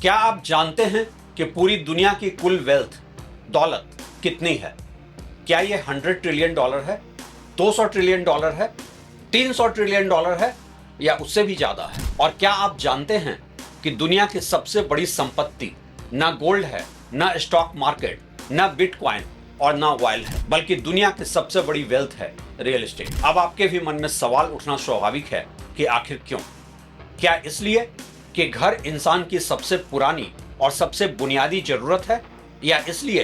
क्या आप जानते हैं कि पूरी दुनिया की कुल वेल्थ दौलत कितनी है? क्या ये 100 ट्रिलियन डॉलर है, 200 ट्रिलियन डॉलर है, 300 ट्रिलियन डॉलर है या उससे भी ज्यादा है? और क्या आप जानते हैं कि दुनिया की सबसे बड़ी संपत्ति ना गोल्ड है, ना स्टॉक मार्केट, ना बिटकॉइन और ना ऑयल है, बल्कि दुनिया की सबसे बड़ी वेल्थ है रियल एस्टेट। अब आपके भी मन में सवाल उठना स्वाभाविक है कि आखिर क्यों? क्या इसलिए कि घर इंसान की सबसे पुरानी और सबसे बुनियादी जरूरत है, या इसलिए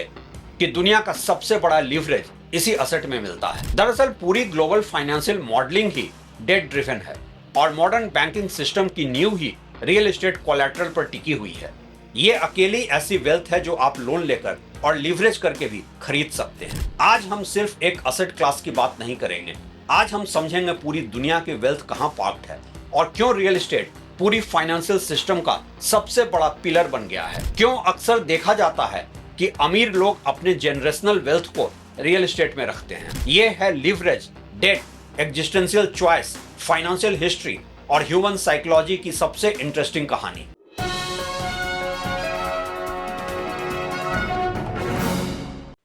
कि दुनिया का सबसे बड़ा लीवरेज इसी असेट में मिलता है? दरअसल पूरी ग्लोबल फाइनेंशियल मॉडलिंग ही डेट ड्रिवन है और मॉडर्न बैंकिंग सिस्टम की नींव ही रियल एस्टेट कोलैटरल पर टिकी हुई है। ये अकेली ऐसी वेल्थ है जो आप लोन लेकर और लीवरेज करके भी खरीद सकते हैं। आज हम सिर्फ एक असेट क्लास की बात नहीं करेंगे, आज हम समझेंगे पूरी दुनिया की वेल्थ कहां पार्क्ड है और क्यों रियल एस्टेट पूरी फाइनेंशियल सिस्टम का सबसे बड़ा पिलर बन गया है। क्यों अक्सर देखा जाता है कि अमीर लोग अपने जनरेशनल वेल्थ को रियल एस्टेट में रखते हैं। ये है leverage, debt, existential choice, financial history और ह्यूमन साइकोलॉजी की सबसे इंटरेस्टिंग कहानी।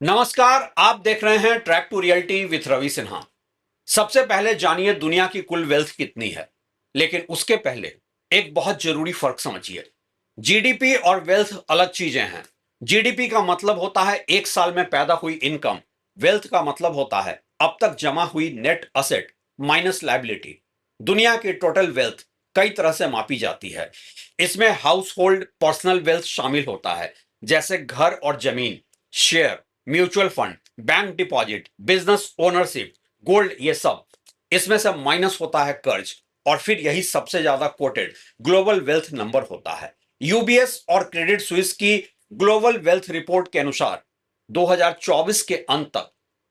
नमस्कार, आप देख रहे हैं track to reality with Ravi Sinha. सबसे पहले जानिए दुनिया की कुल वेल्थ कितनी है, लेकिन उसके पहले एक बहुत जरूरी फर्क समझिए। जीडीपी और वेल्थ अलग चीजें हैं। जीडीपी का मतलब होता है एक साल में पैदा हुई इनकम। वेल्थ का मतलब होता है अब तक जमा हुई नेट असेट माइनस लायबिलिटी। दुनिया की टोटल वेल्थ कई तरह से मापी जाती है। इसमें हाउस होल्ड पर्सनल वेल्थ शामिल होता है, जैसे घर और जमीन, share, mutual fund, bank deposit, business ownership, gold, ये सब। इसमें से माइनस होता है कर्ज, और फिर यही सबसे ज्यादा कोटेड ग्लोबल वेल्थ नंबर होता है। यूबीएस और क्रेडिट स्विस की ग्लोबल वेल्थ रिपोर्ट के अनुसार 2024 के अंत तक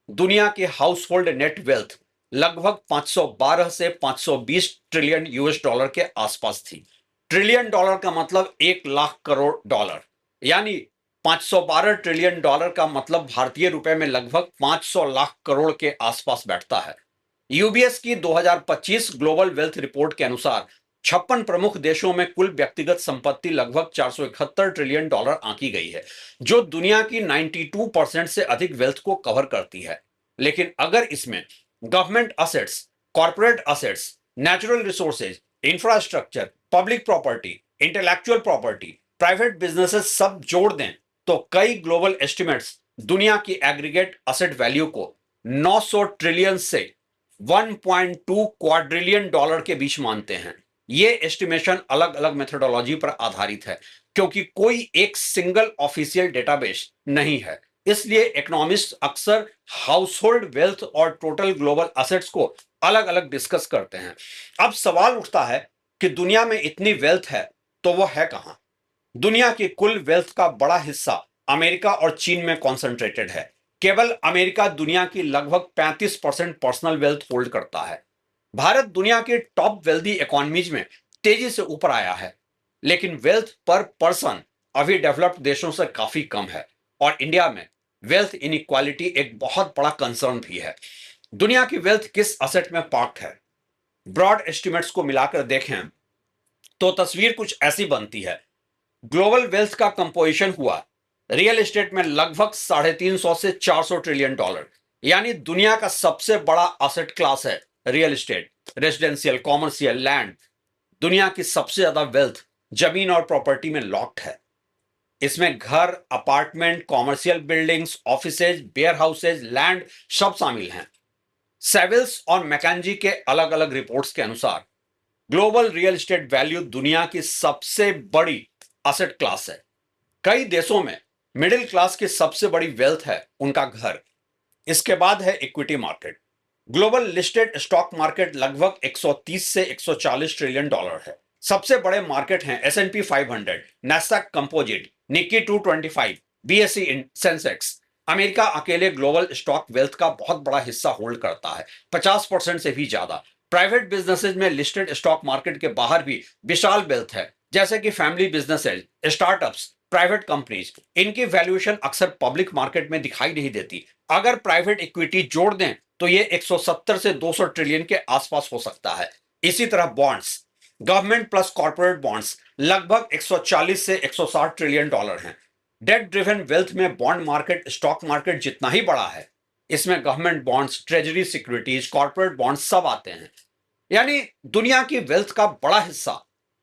दुनिया के हाउस होल्ड नेट वेल्थ लगभग 512 से 520 ट्रिलियन यूएस डॉलर के आसपास थी। ट्रिलियन डॉलर का मतलब 1 लाख करोड़ डॉलर, यानी 512 ट्रिलियन डॉलर का मतलब भारतीय रुपए में लगभग 500 लाख करोड़ के आसपास बैठता है। यूबीएस की 2025 ग्लोबल वेल्थ रिपोर्ट के अनुसार 56 प्रमुख देशों में कुल व्यक्तिगत संपत्ति लगभग 471 ट्रिलियन डॉलर आंकी गई है, जो दुनिया की 92% से अधिक वेल्थ को कवर करती है। लेकिन अगर इसमें government assets, corporate assets, natural resources, infrastructure, public property, intellectual property, private businesses सब जोड़ दें तो कई ग्लोबल एस्टिमेट्स दुनिया की एग्रीगेट असेट वैल्यू को 900 ट्रिलियन से 1.2 क्वाड्रिलियन डॉलर के बीच मानते हैं। ये एस्टिमेशन अलग अलग मेथोडोलॉजी पर आधारित है, क्योंकि कोई एक सिंगल ऑफिशियल डेटाबेस नहीं है। इसलिए इकोनॉमिस्ट अक्सर हाउसहोल्ड वेल्थ और टोटल ग्लोबल असेट्स को अलग अलग डिस्कस करते हैं। अब सवाल उठता है कि दुनिया में इतनी वेल्थ है तो वो है कहां? दुनिया की कुल वेल्थ का बड़ा हिस्सा अमेरिका और चीन में कॉन्सेंट्रेटेड है। केवल अमेरिका दुनिया की लगभग 35% पर्सनल वेल्थ होल्ड करता है। भारत दुनिया के टॉप वेल्दी इकोनॉमीज में तेजी से ऊपर आया है, लेकिन वेल्थ पर पर्सन अभी डेवलप्ड देशों से काफी कम है, और इंडिया में वेल्थ इनइक्वालिटी एक बहुत बड़ा कंसर्न भी है। दुनिया की वेल्थ किस असेट में पार्क्ड है? ब्रॉड एस्टिमेट्स को मिलाकर देखें तो तस्वीर कुछ ऐसी बनती है। ग्लोबल वेल्थ का कंपोजिशन हुआ रियल एस्टेट में लगभग 350 से 400 ट्रिलियन डॉलर, यानी दुनिया का सबसे बड़ा असेट क्लास है real estate. Residential, commercial, land, दुनिया की सबसे ज्यादा वेल्थ जमीन और प्रॉपर्टी में लॉक्ड है। इसमें घर, apartment, commercial buildings, offices, warehouses, land सब शामिल हैं। सेविल्स और मैकेंजी के अलग अलग रिपोर्ट्स के अनुसार ग्लोबल रियल एस्टेट वैल्यू दुनिया की सबसे बड़ी असेट क्लास है। कई देशों में मिडिल क्लास की सबसे बड़ी वेल्थ है उनका घर। इसके बाद है equity market. Global listed stock market लगभग 130 से 140 ट्रिलियन डॉलर है। सबसे बड़े मार्केट हैं S&P 500, Nasdaq composite, Nikki 225, BSE Sensex. America अकेले ग्लोबल स्टॉक वेल्थ का बहुत बड़ा हिस्सा होल्ड करता है, 50% से भी ज्यादा। प्राइवेट बिजनेसेस में लिस्टेड स्टॉक मार्केट के बाहर भी विशाल वेल्थ है, जैसे कि family businesses, startups, private companies. इनकी वैल्यूएशन अक्सर पब्लिक मार्केट में दिखाई नहीं देती। अगर प्राइवेट इक्विटी जोड़ दें तो ये 170 से 200 ट्रिलियन के आसपास हो सकता है। इसी तरह bonds, government plus corporate bonds लगभग 140 से 160 ट्रिलियन डॉलर हैं। डेट ड्रिवन वेल्थ में बॉन्ड मार्केट स्टॉक मार्केट जितना ही बड़ा है, इसमें government bonds, treasury securities, corporate bonds सब आते हैं। यानी दुनिया की वेल्थ का बड़ा हिस्सा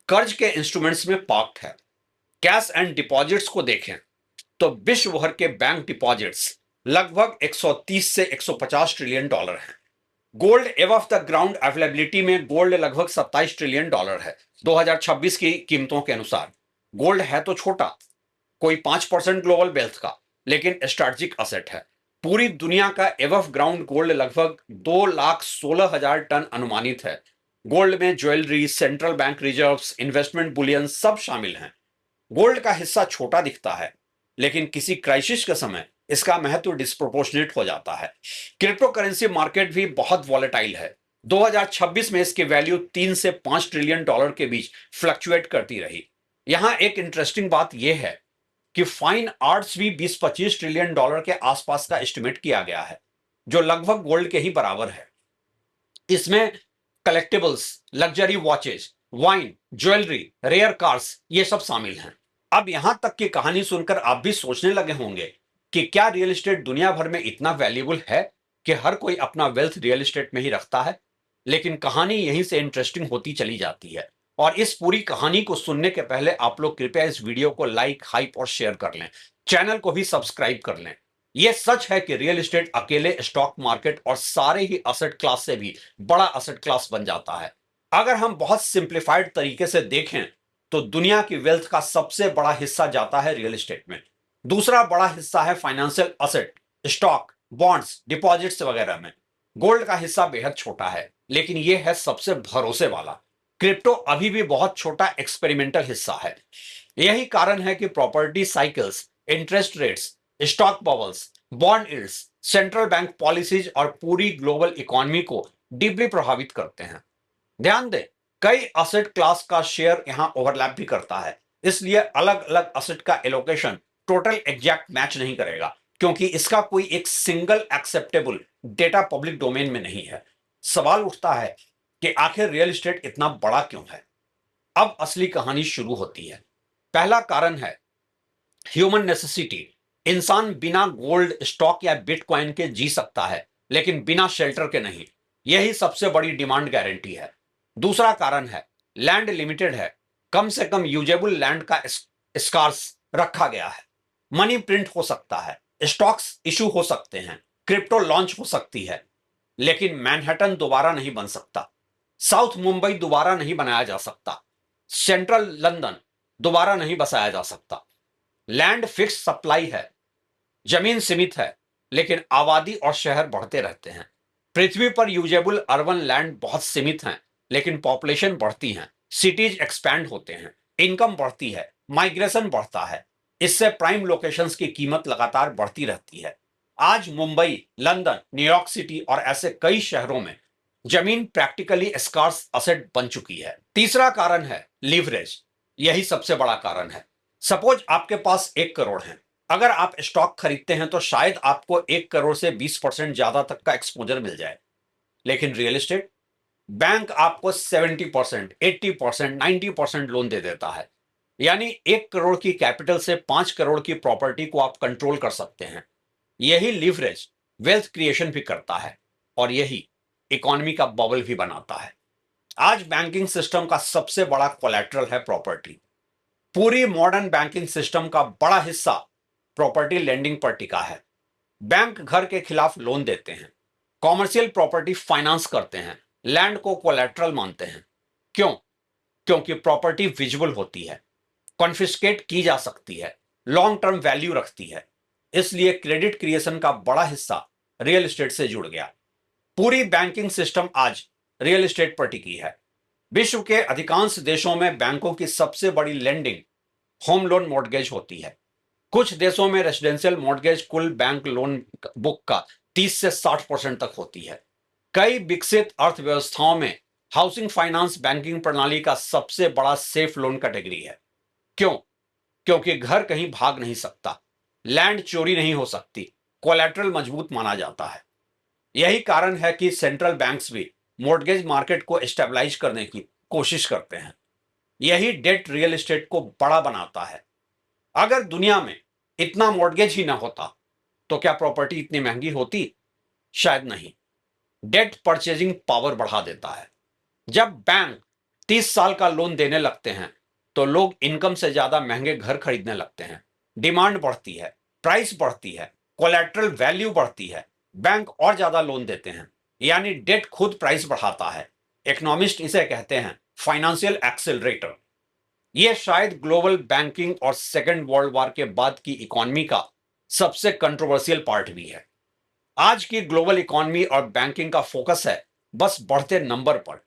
कर्ज के इंस्ट्रूमेंट्स में पार्क्ड है। कैश एंड डिपॉजिट्स को देखें तो विश्व भर के बैंक डिपॉजिट्स लगभग 130 से 150 ट्रिलियन डॉलर हैं। Gold above the ground availability में गोल्ड लगभग 27 ट्रिलियन डॉलर है 2026 की कीमतों के अनुसार। गोल्ड है तो छोटा, कोई 5% ग्लोबल वेल्थ का, लेकिन स्ट्रेटेजिक असेट है। पूरी दुनिया का एबव ग्राउंड गोल्ड लगभग 2,16,000 टन अनुमानित है। गोल्ड में jewellery, central bank reserves, investment Boolean सब शामिल हैं। गोल्ड का हिस्सा छोटा दिखता है, लेकिन किसी क्राइसिस के समय इसका महत्व डिस्प्रोपोर्शनेट हो जाता है। क्रिप्टो करेंसी मार्केट भी बहुत वॉलेटाइल है। 2026 में इसकी वैल्यू 3 से 5 ट्रिलियन डॉलर के बीच फ्लक्चुएट करती रही। यहां एक इंटरेस्टिंग बात यह है कि फाइन आर्ट्स भी 20-25 ट्रिलियन डॉलर के आसपास का एस्टिमेट किया गया है, जो लगभग गोल्ड के ही बराबर है। इसमें collectibles, luxury watches, wine, jewellery, rare cars ये सब शामिल हैं। अब यहां तक की कहानी सुनकर आप भी सोचने लगे होंगे कि क्या रियल एस्टेट दुनिया भर में इतना वैल्यूबल है कि हर कोई अपना वेल्थ रियल एस्टेट में ही रखता है। लेकिन कहानी यहीं से इंटरेस्टिंग होती चली जाती है। और इस पूरी कहानी को सुनने के पहले आप लोग कृपया इस वीडियो को लाइक, हाइप और शेयर कर लें। चैनल को भी सब्सक्राइब कर लें। यह सच है कि रियल एस्टेट अकेले स्टॉक मार्केट और सारे ही असेट क्लास से भी बड़ा असेट क्लास बन जाता है। अगर हम बहुत सिंप्लीफाइड तरीके से देखें तो दुनिया की वेल्थ का सबसे बड़ा हिस्सा जाता है रियल एस्टेट में। दूसरा बड़ा हिस्सा है financial asset, stock, bonds, deposits वगैरह में। गोल्ड का हिस्सा बेहद छोटा है, लेकिन यह है सबसे भरोसे वाला। क्रिप्टो अभी भी बहुत छोटा एक्सपेरिमेंटल हिस्सा है। यही कारण है कि property cycles, interest rates, stock bubbles, bond yields, central bank policies और पूरी ग्लोबल इकोनॉमी को डीपली प्रभावित करते हैं। ध्यान दें, कई असेट क्लास का शेयर यहां ओवरलैप भी करता है, इसलिए अलग अलग असेट का एलोकेशन टोटल एग्जैक्ट मैच नहीं करेगा, क्योंकि इसका कोई एक single acceptable data public domain में नहीं है। सवाल उठता है कि आखिर रियल एस्टेट इतना बड़ा क्यों है। अब असली कहानी शुरू होती है। पहला कारण है ह्यूमन नेसेसिटी। इंसान बिना गोल्ड, स्टॉक या बिटकॉइन के जी सकता है, लेकिन बिना शेल्टर के नहीं। यही सबसे बड़ी डिमांड गारंटी है। दूसरा कारण है लैंड लिमिटेड है। कम से कम यूजेबल लैंड का स्कार्स रखा गया है। मनी प्रिंट हो सकता है, स्टॉक्स इशू हो सकते हैं, क्रिप्टो लॉन्च हो सकती है, लेकिन मैनहट्टन दोबारा नहीं बन सकता। साउथ मुंबई दोबारा नहीं बनाया जा सकता। सेंट्रल लंदन दोबारा नहीं बसाया जा सकता। लैंड फिक्स सप्लाई है, जमीन सीमित है, लेकिन आबादी और शहर बढ़ते रहते हैं। पृथ्वी पर यूजेबल अर्बन लैंड बहुत सीमित हैं, लेकिन पॉपुलेशन बढ़ती है, सिटीज एक्सपैंड होते हैं, इनकम बढ़ती है, माइग्रेशन बढ़ता है। इससे प्राइम लोकेशंस की कीमत लगातार बढ़ती रहती है। आज मुंबई, लंदन, न्यूयॉर्क सिटी और ऐसे कई शहरों में जमीन प्रैक्टिकली स्कार्स असेट बन चुकी है। तीसरा कारण है लीवरेज। यही सबसे बड़ा कारण है। सपोज आपके पास 1 करोड़ है। अगर आप स्टॉक खरीदते हैं तो शायद आपको 1 करोड़ से 20% ज्यादा तक का एक्सपोजर मिल जाए, लेकिन रियल एस्टेट, बैंक आपको 70%, 80%, 90% लोन दे देता है। यानी 1 करोड़ की कैपिटल से 5 करोड़ की प्रॉपर्टी को आप कंट्रोल कर सकते हैं। यही लीवरेज वेल्थ क्रिएशन भी करता है, और यही इकोनॉमी का बबल भी बनाता है। आज बैंकिंग सिस्टम का सबसे बड़ा कोलैटरल है प्रॉपर्टी। पूरी मॉडर्न बैंकिंग सिस्टम का बड़ा हिस्सा प्रॉपर्टी लेंडिंग पर टिका है। बैंक घर के खिलाफ लोन देते हैं, कॉमर्शियल प्रॉपर्टी फाइनेंस करते हैं, लैंड को कोलैटरल मानते हैं। क्यों? क्योंकि प्रॉपर्टी विजिबल होती है, कॉन्फिस्केट की जा सकती है, लॉन्ग टर्म वैल्यू रखती है। इसलिए क्रेडिट क्रिएशन का बड़ा हिस्सा रियल एस्टेट से जुड़ गया। पूरी बैंकिंग सिस्टम आज रियल एस्टेट पर टिकी है। विश्व के अधिकांश देशों में बैंकों की सबसे बड़ी लेंडिंग होम लोन मॉर्गेज होती है। कुछ देशों में रेसिडेंशियल मॉर्गेज कुल बैंक लोन बुक का 30 से 60% तक होती है। कई विकसित अर्थव्यवस्थाओं में हाउसिंग फाइनेंस बैंकिंग प्रणाली का सबसे बड़ा सेफ लोन कैटेगरी है। क्यों? क्योंकि घर कहीं भाग नहीं सकता, लैंड चोरी नहीं हो सकती, कोलैटरल मजबूत माना जाता है। यही कारण है कि सेंट्रल बैंक्स भी मॉर्गेज मार्केट को स्टेबलाइज करने की कोशिश करते हैं। यही डेट रियल एस्टेट को बड़ा बनाता है। अगर दुनिया में इतना मॉर्गेज ही ना होता तो क्या प्रॉपर्टी इतनी महंगी होती? शायद नहीं। डेट परचेजिंग पावर बढ़ा देता है। जब बैंक 30 साल का लोन देने लगते हैं तो लोग इनकम से ज्यादा महंगे घर खरीदने लगते हैं। डिमांड बढ़ती है, प्राइस बढ़ती है, कोलैटरल वैल्यू बढ़ती है, बैंक और ज्यादा लोन देते हैं। यानी डेट खुद प्राइस बढ़ाता है। इकोनॉमिस्ट इसे कहते हैं फाइनेंशियल एक्सेलरेटर। यह शायद ग्लोबल बैंकिंग और सेकेंड वर्ल्ड वॉर के बाद की इकोनॉमी का सबसे कंट्रोवर्शियल पार्ट भी है। आज की ग्लोबल इकोनॉमी और बैंकिंग का फोकस है बस बढ़ते नंबर पर।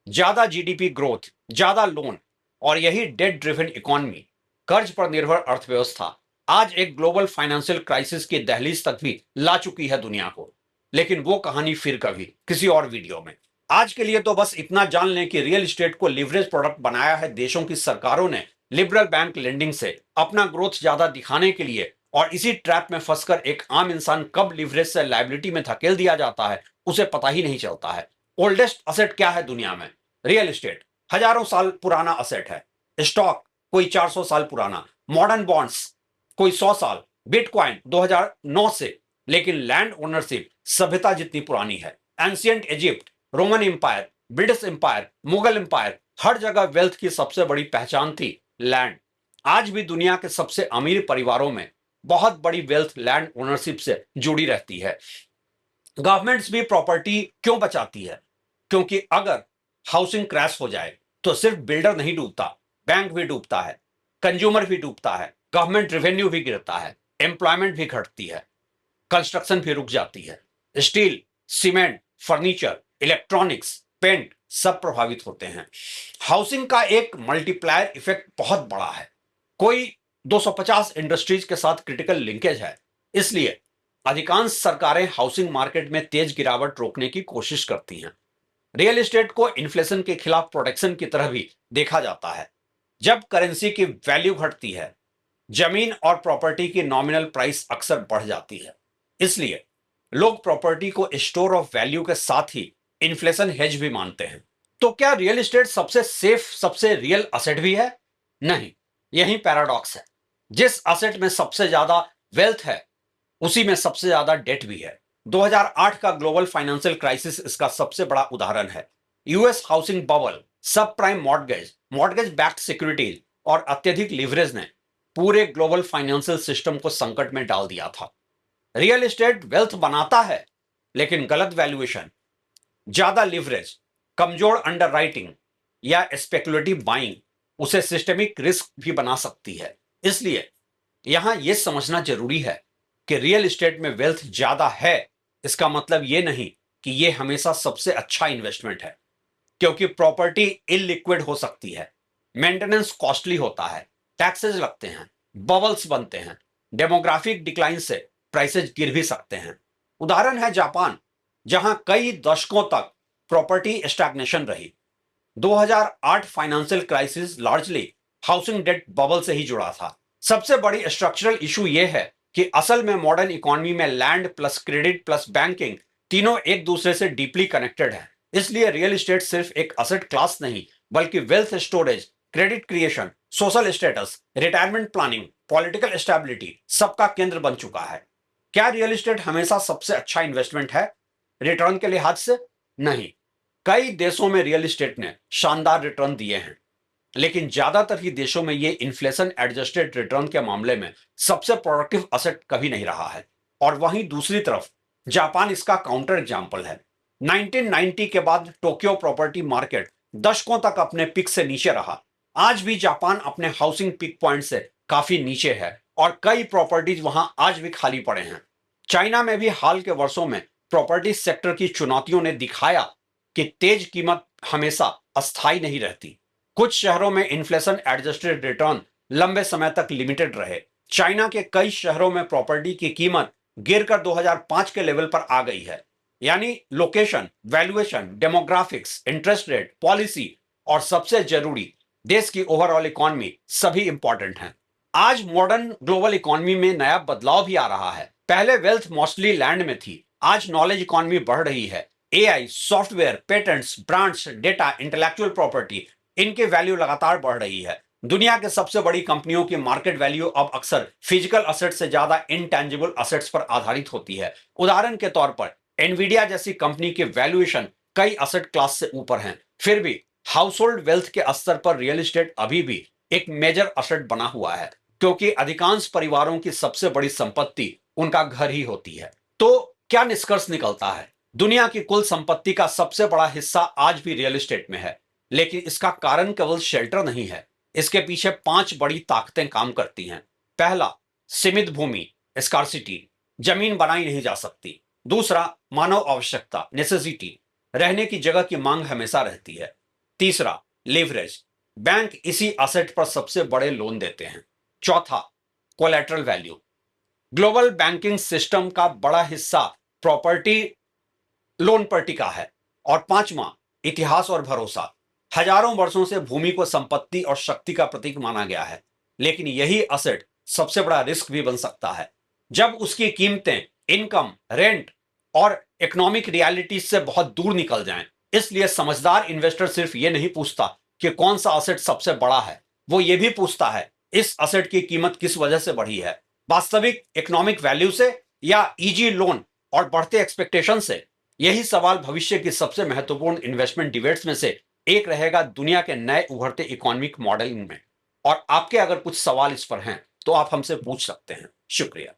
ज्यादा जीडीपी ग्रोथ, ज्यादा लोन और यही डेट ड्रिवन इकोनॉमी, कर्ज पर निर्भर अर्थव्यवस्था आज एक ग्लोबल फाइनेंशियल क्राइसिस की दहलीज तक भी ला चुकी है दुनिया को। लेकिन वो कहानी फिर कभी किसी और वीडियो में। आज के लिए तो बस इतना जान लें कि रियल एस्टेट को लिवरेज प्रोडक्ट बनाया है देशों की सरकारों ने लिबरल बैंक लेंडिंग से अपना ग्रोथ ज्यादा दिखाने के लिए, और इसी ट्रैप में फंसकर एक आम इंसान कब लिवरेज से लायबिलिटी में धकेल दिया जाता है उसे पता ही नहीं चलता है। ओल्डेस्ट असेट क्या है दुनिया में? Real estate. हजारों साल पुराना असेट है। स्टॉक कोई 400 साल पुराना, मॉडर्न बॉन्ड्स कोई 100 साल, बिटकॉइन 2009 से। लेकिन लैंड ओनरशिप सभ्यता जितनी पुरानी है। Ancient Egypt, Roman empire, British empire, Mughal empire, हर जगह वेल्थ की सबसे बड़ी पहचान थी लैंड। आज भी दुनिया के सबसे अमीर परिवारों में बहुत बड़ी वेल्थ लैंड ओनरशिप से जुड़ी रहती है। गवर्नमेंट्स भी प्रॉपर्टी क्यों बचाती है? क्योंकि अगर हाउसिंग क्रैश हो जाए तो सिर्फ बिल्डर नहीं डूबता, बैंक भी डूबता है, कंज्यूमर भी डूबता है, गवर्नमेंट रेवेन्यू भी गिरता है, एम्प्लॉयमेंट भी घटती है, कंस्ट्रक्शन भी रुक जाती है। Steel, cement, furniture, electronics, paint सब प्रभावित होते हैं। हाउसिंग का एक मल्टीप्लायर इफेक्ट बहुत बड़ा है। कोई 250 इंडस्ट्रीज के साथ क्रिटिकल लिंकेज है। इसलिए अधिकांश सरकारें हाउसिंग मार्केट में तेज गिरावट रोकने की कोशिश करती हैं। रियल एस्टेट को इन्फ्लेशन के खिलाफ प्रोटेक्शन की तरह भी देखा जाता है। जब करेंसी की वैल्यू घटती है, जमीन और प्रॉपर्टी की नॉमिनल प्राइस अक्सर बढ़ जाती है। इसलिए लोग प्रॉपर्टी को स्टोर ऑफ वैल्यू के साथ ही इन्फ्लेशन हेज भी मानते हैं। तो क्या रियल एस्टेट सबसे सेफ, सबसे रियल असेट भी है? नहीं, यही पैराडॉक्स है। जिस असेट में सबसे ज्यादा वेल्थ है उसी में सबसे ज्यादा डेट भी है। 2008 का ग्लोबल फाइनेंशियल क्राइसिस इसका सबसे बड़ा उदाहरण है। यूएस हाउसिंग बबल, सब prime mortgage, mortgage backed securities और अत्यधिक लिवरेज ने पूरे ग्लोबल फाइनेंशियल सिस्टम को संकट में डाल दिया था। रियल एस्टेट वेल्थ बनाता है, लेकिन गलत वैल्यूएशन, ज्यादा लिवरेज, कमजोर अंडरराइटिंग या स्पेकुलेटिव बाइंग उसे सिस्टेमिक रिस्क भी बना सकती है। इसलिए यहां यह समझना जरूरी है कि रियल एस्टेट में वेल्थ ज्यादा है इसका मतलब यह नहीं कि यह हमेशा सबसे अच्छा इन्वेस्टमेंट है। क्योंकि प्रॉपर्टी इलिक्विड हो सकती है, मेंटेनेंस कॉस्टली होता है, टैक्सेस लगते हैं, बबल्स बनते हैं, डेमोग्राफिक डिक्लाइन से प्राइसेस गिर भी सकते हैं। उदाहरण है जापान, जहां कई दशकों तक प्रॉपर्टी स्टैग्नेशन रही। 2008 financial crisis largely housing debt bubble से ही जुड़ा था। सबसे बड़ी स्ट्रक्चरल इशू यह है कि असल में मॉडर्न इकोनॉमी में land plus credit plus banking तीनों एक दूसरे से डीपली कनेक्टेड है। इसलिए रियल एस्टेट सिर्फ एक असेट क्लास नहीं, बल्कि wealth storage, credit creation, social status, retirement planning, political stability सबका केंद्र बन चुका है। क्या रियल एस्टेट हमेशा सबसे अच्छा इन्वेस्टमेंट है रिटर्न के लिहाज से? नहीं। कई देशों में रियल एस्टेट ने शानदार रिटर्न दिए हैं, लेकिन ज्यादातर ही देशों में ये इन्फ्लेशन एडजस्टेड रिटर्न के मामले में सबसे प्रोडक्टिव असेट कभी नहीं रहा है। और वहीं दूसरी तरफ जापान इसका काउंटर एग्जाम्पल है। 1990 के बाद टोक्यो प्रॉपर्टी मार्केट दशकों तक अपने पिक से नीचे रहा। आज भी जापान अपने हाउसिंग पिक पॉइंट से काफी नीचे है और कई प्रॉपर्टीज वहां आज भी खाली पड़े हैं। चाइना में भी हाल के वर्षों में प्रॉपर्टी सेक्टर की चुनौतियों ने दिखाया कि तेज कीमत हमेशा अस्थायी नहीं रहती। कुछ शहरों में इन्फ्लेशन एडजस्टेड रिटर्न लंबे समय तक लिमिटेड रहे। चाइना के कई शहरों में प्रॉपर्टी की कीमत गिरकर 2005 के लेवल पर आ गई है। यानी location, valuation, demographics, interest rate, policy और सबसे जरूरी देश की ओवरऑल इकोनॉमी सभी इंपॉर्टेंट हैं। आज मॉडर्न ग्लोबल इकोनॉमी में नया बदलाव भी आ रहा है। पहले वेल्थ मोस्टली लैंड में थी, आज नॉलेज इकोनॉमी बढ़ रही है। AI, software, patents, brands, data, intellectual property, इनके वैल्यू लगातार बढ़ रही है। दुनिया के सबसे बड़ी कंपनियों की मार्केट वैल्यू अब अक्सर फिजिकल असेट से ज्यादा इंटेंजिबल असेट्स पर आधारित होती है। उदाहरण के तौर पर एनवीडिया जैसी कंपनी के वैल्यूएशन कई असेट क्लास से ऊपर हैं। फिर भी हाउस होल्ड वेल्थ के स्तर पर रियल एस्टेट अभी भी एक मेजर असेट बना हुआ है, क्योंकि अधिकांश परिवारों की सबसे बड़ी संपत्ति उनका घर ही होती है। तो क्या निष्कर्ष निकलता है? दुनिया की कुल संपत्ति का सबसे बड़ा हिस्सा आज भी रियल एस्टेट में है, लेकिन इसका कारण केवल शेल्टर नहीं है। इसके पीछे 5 बड़ी ताकतें काम करती हैं। पहला, सीमित भूमि, स्कार्सिटी, जमीन बनाई नहीं जा सकती। दूसरा, मानव आवश्यकता, नेसेसिटी, रहने की जगह की मांग हमेशा रहती है। तीसरा, लीवरेज, बैंक इसी असेट पर सबसे बड़े लोन देते हैं। चौथा, collateral value, global banking system का बड़ा हिस्सा प्रॉपर्टी लोन पर टिका है। और पांचवा, इतिहास और भरोसा, हजारों वर्षों से भूमि को संपत्ति और शक्ति का प्रतीक माना गया है, लेकिन यही असेट सबसे बड़ा रिस्क भी बन सकता है जब उसकी कीमतें इनकम, रेंट और इकोनॉमिक रियलिटीज से बहुत दूर निकल जाएं। इसलिए समझदार इन्वेस्टर सिर्फ ये नहीं पूछता कि कौन सा असेट सबसे बड़ा है, वो ये भी पूछता है इस असेट की कीमत किस वजह से बढ़ी है, वास्तविक इकोनॉमिक वैल्यू से या इजी लोन और बढ़ते एक्सपेक्टेशन से। यही सवाल भविष्य की सबसे महत्वपूर्ण इन्वेस्टमेंट डिबेट्स में से एक रहेगा दुनिया के नए उभरते इकोनॉमिक मॉडलिंग में। और आपके अगर कुछ सवाल इस पर हैं तो आप हमसे पूछ सकते हैं। शुक्रिया।